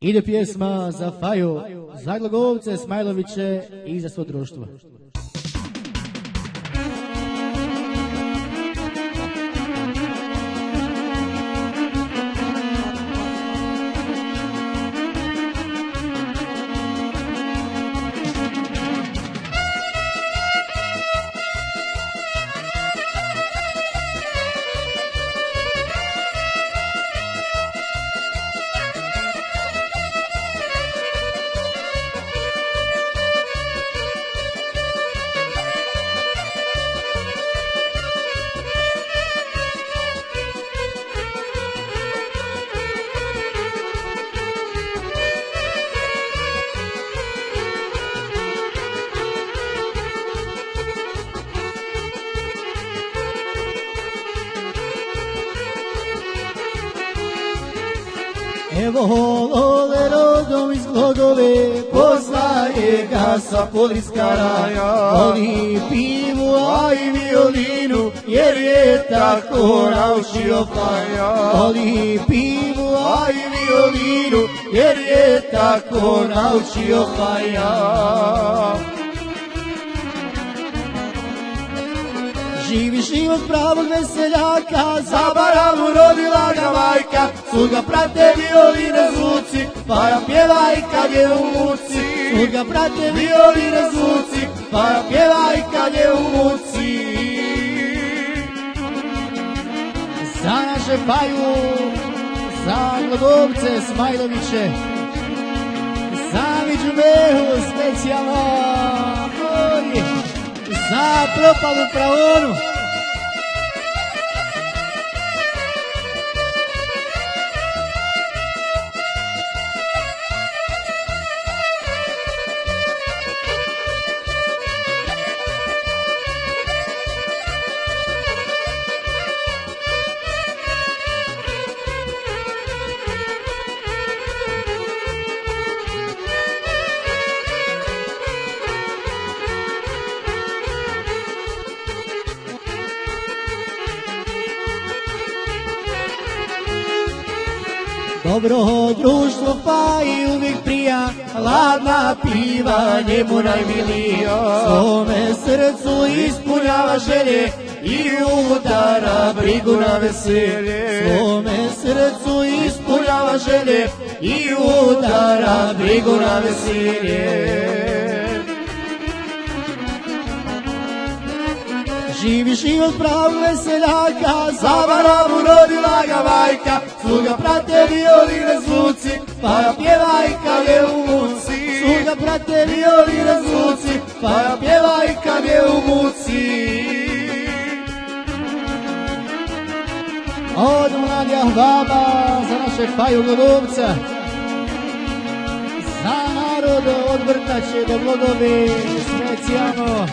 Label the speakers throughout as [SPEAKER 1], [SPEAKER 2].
[SPEAKER 1] Ide pjesma za Faju, za Glogovce, Smajloviće i za svo društvo.
[SPEAKER 2] Evo Lole rodom iz Glogove, poznaje ga svako liskaraja. Voli pivu, a i violinu, jer je tako naučio Faja. Voli pivu, a i violinu, jer je tako naučio Faja. Živi život pravog veseljaka, za baravu rodila ga majka, svud ga prate violine zvuci, Faja pjeva i kad je u muci. Svud ga prate violine zvuci, Faja pjeva i kad je u muci.
[SPEAKER 1] Za naše Faju, za Glogovce, Smajloviće, za Miđumehu specijalno, za propalu Praonu.
[SPEAKER 2] Dobro društvo Faji uvijek prija, hladna piva njemu najmilija. Svome srcu ispunjava želje i udara brigu na veselje. Svome srcu ispunjava želje i udara brigu na veselje. Živi život pravog veseljaka, za baravu rodila ga majka, svud ga prate violine zvuci, Faja pjeva i kad je u muci. Svud ga prate violine zvuci, Faja pjeva i kad je u muci.
[SPEAKER 1] Od mladja baba, za naše Faju Glogovca, za narod od Vrtače do Glogove, specijalno.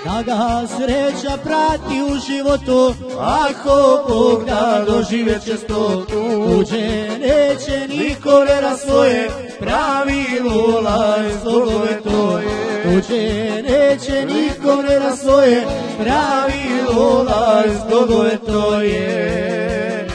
[SPEAKER 2] Da ga sreća prati u životu, ako Bog da doživjet će stotu. Tuđe neće niko vera svoje, pravi Lula iz Glogove to je. Tuđe neće niko vera svoje, pravi Lula iz Glogove to je.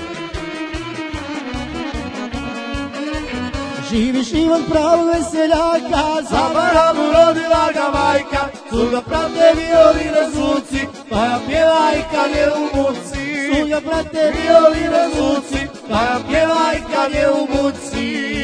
[SPEAKER 2] Živi život pravog veseljaka, za baravu rodila ga majka, svud ga prate violine zvuci, Faja pjeva i kad je u muci. Svud ga prate violine zvuci, Faja pjeva i kad je u muci.